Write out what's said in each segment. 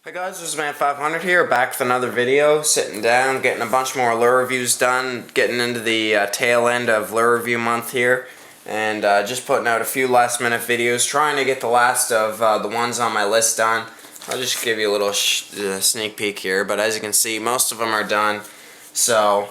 Hey guys, this is Man500 here, back with another video, sitting down, getting a bunch more lure reviews done, getting into the tail end of lure review month here, and just putting out a few last minute videos, trying to get the last of the ones on my list done. I'll just give you a little sneak peek here, but as you can see, most of them are done, so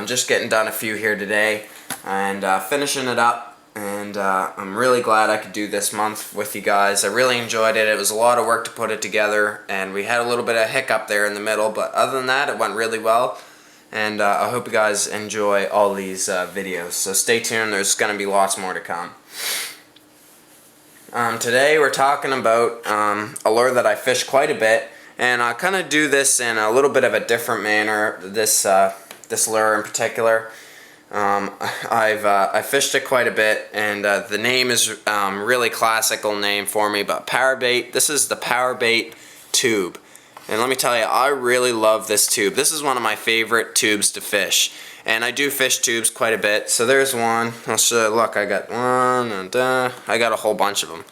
just getting done a few here today, and finishing it up. And I'm really glad I could do this month with you guys. I really enjoyed it. It was a lot of work to put it together, and we had a little bit of hiccup there in the middle, but other than that, it went really well. And I hope you guys enjoy all these videos. So stay tuned, there's going to be lots more to come. Today we're talking about a lure that I fish quite a bit, and I kind of do this in a little bit of a different manner, this lure in particular. I've fished it quite a bit, and the name is really classical name for me, but PowerBait. This is the PowerBait tube, and let me tell you, I really love this tube. This is one of my favorite tubes to fish, and I do fish tubes quite a bit. So there's one. I'll show you. Look, I got one, and I got a whole bunch of them.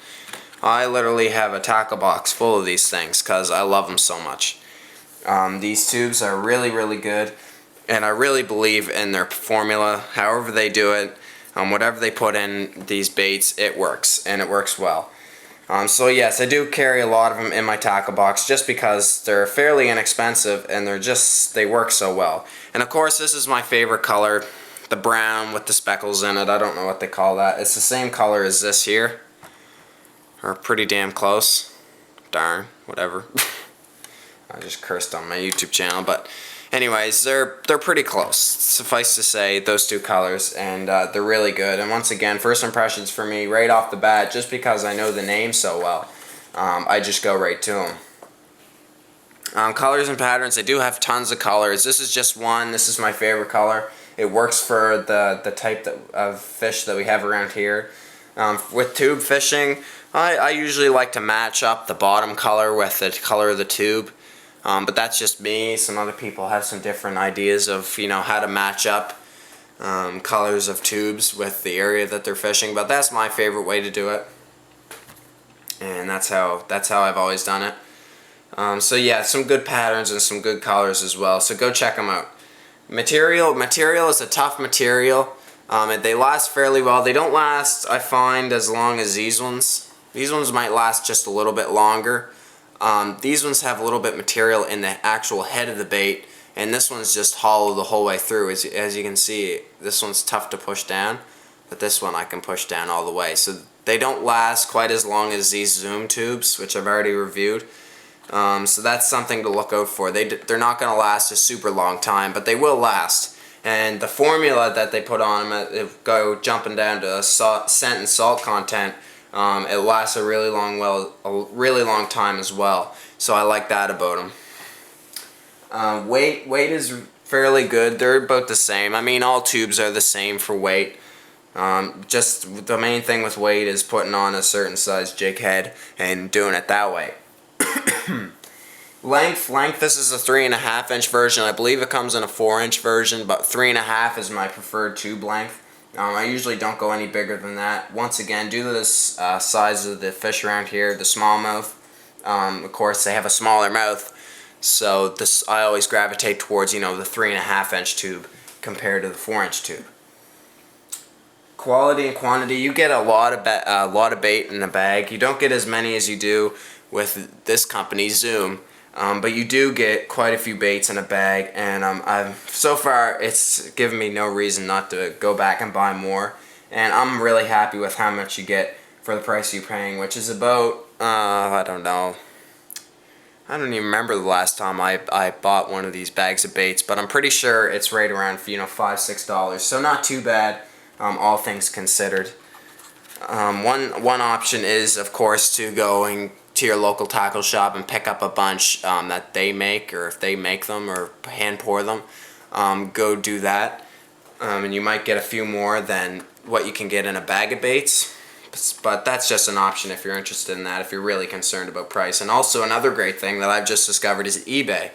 I literally have a tackle box full of these things because I love them so much. These tubes are really, really good. And I really believe in their formula, however they do it, whatever they put in these baits, it works, and it works well. So yes, I do carry a lot of them in my tackle box just because they're fairly inexpensive and they work so well. And of course, this is my favorite color, the brown with the speckles in it. I don't know what they call that. It's the same color as this here, or pretty damn close. Darn, whatever. I just cursed on my YouTube channel, but anyways, they're pretty close. Suffice to say, those two colors, and they're really good. And once again, first impressions for me, right off the bat, just because I know the name so well, I just go right to them. Colors and patterns, I do have tons of colors. This is just one. This is my favorite color. It works for the type of fish that we have around here. With tube fishing, I usually like to match up the bottom color with the color of the tube. But that's just me. Some other people have some different ideas of how to match up colors of tubes with the area that they're fishing. But that's my favorite way to do it, and that's how I've always done it. So yeah, some good patterns and some good colors as well. So go check them out. Material is a tough material. They last fairly well. They don't last, I find, as long as these ones. These ones might last just a little bit longer. These ones have a little bit material in the actual head of the bait, and this one's just hollow the whole way through. As you can see, this one's tough to push down, but this one I can push down all the way. So they don't last quite as long as these Zoom tubes, which I've already reviewed. So that's something to look out for. They're not going to last a super long time, but they will last. And the formula that they put on them, go jumping down to scent and salt content, it lasts a really long time as well. So I like that about them. Weight is fairly good. They're about the same. I mean, all tubes are the same for weight. Just the main thing with weight is putting on a certain size jig head and doing it that way. Length. This is a 3.5 inch version. I believe it comes in a 4-inch version, but 3.5 is my preferred tube length. I usually don't go any bigger than that. Once again, due to this size of the fish around here, the smallmouth, of course they have a smaller mouth, so I always gravitate towards the 3.5 inch tube compared to the 4-inch tube. Quality and quantity, you get a lot of bait in a bag. You don't get as many as you do with this company, Zoom. But you do get quite a few baits in a bag, and so far it's given me no reason not to go back and buy more. And I'm really happy with how much you get for the price you're paying, which is about, I don't know, I don't even remember the last time I bought one of these bags of baits, but I'm pretty sure it's right around $5-6, so not too bad, all things considered. One option is, of course, to go to your local tackle shop and pick up a bunch that they make, or if they make them or hand pour them, go do that, and you might get a few more than what you can get in a bag of baits, but that's just an option if you're interested in that, if you're really concerned about price. And also another great thing that I've just discovered is eBay.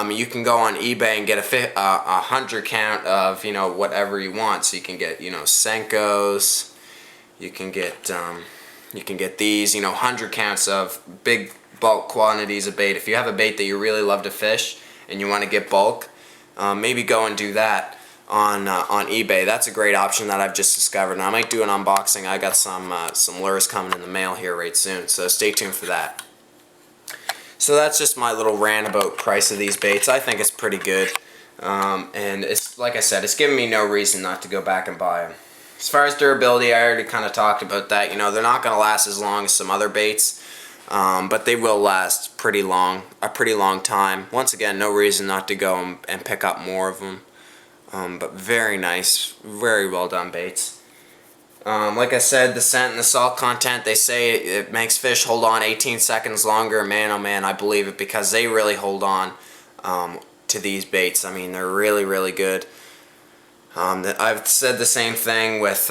You can go on eBay and get a 100 count of whatever you want. So you can get Senkos, you can get these 100 counts of big bulk quantities of bait. If you have a bait that you really love to fish and you want to get bulk, maybe go and do that on eBay. That's a great option that I've just discovered, and I might do an unboxing. I got some lures coming in the mail here right soon, so stay tuned for that. So that's just my little rant about price of these baits. I think it's pretty good, and it's like I said, it's giving me no reason not to go back and buy them. As far as durability, I already kind of talked about that. You know, they're not going to last as long as some other baits, but they will last a pretty long time. Once again, no reason not to go and pick up more of them. But very nice, very well done baits. Like I said, the scent and the salt content, they say it makes fish hold on 18 seconds longer. Man, oh man, I believe it, because they really hold on to these baits. I mean, they're really, really good. I've said the same thing with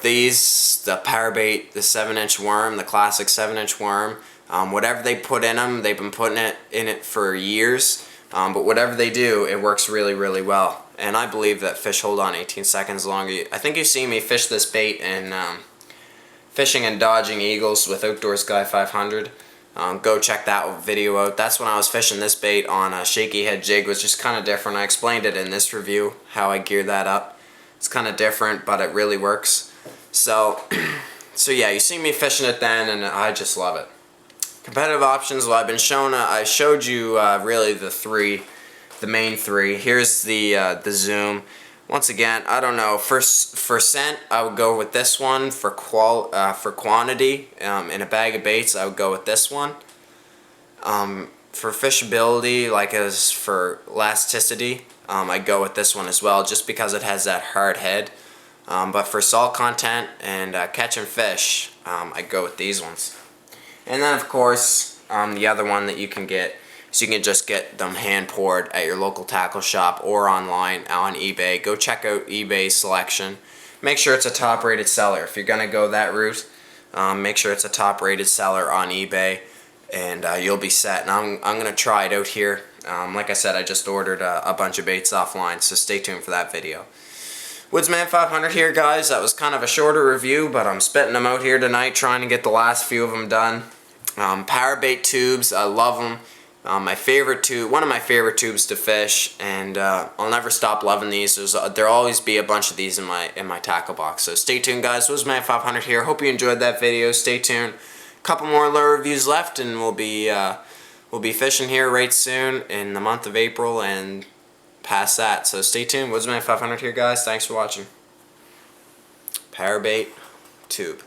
these, the PowerBait, the 7-inch worm, the classic 7-inch worm. Whatever they put in them, they've been putting it in it for years. But whatever they do, it works really, really well. And I believe that fish hold on 18 seconds longer. I think you've seen me fish this bait in Fishing and Dodging Eagles with Outdoors Guy 500. Go check that video out. That's when I was fishing this bait on a shaky head jig, which is kind of different. I explained it in this review, how I geared that up. It's kind of different, but it really works. So, yeah, you see me fishing it then, and I just love it. Competitive options, well, I've been shown, I showed you really the main three. Here's the zoom. Once again, I don't know, for scent, I would go with this one. For quantity, in a bag of baits, I would go with this one. For fishability, like as for elasticity, I'd go with this one as well, just because it has that hard head. But for salt content and catching fish, I'd go with these ones. And then, of course, the other one that you can get, so you can just get them hand poured at your local tackle shop or online on eBay. Go check out eBay's selection. Make sure it's a top rated seller. If you're going to go that route, make sure it's a top rated seller on eBay, and you'll be set. And I'm going to try it out here. Like I said, I just ordered a bunch of baits offline, so stay tuned for that video. Woodsman 500 here, guys. That was kind of a shorter review, but I'm spitting them out here tonight, trying to get the last few of them done. PowerBait tubes, I love them. My favorite tube, one of my favorite tubes to fish, and I'll never stop loving these. There'll always be a bunch of these in my tackle box. So stay tuned, guys. Woodsman 500 here. Hope you enjoyed that video. Stay tuned. A couple more lure reviews left, and we'll be fishing here right soon in the month of April and past that. So stay tuned. Woodsman 500 here, guys. Thanks for watching. PowerBait tube.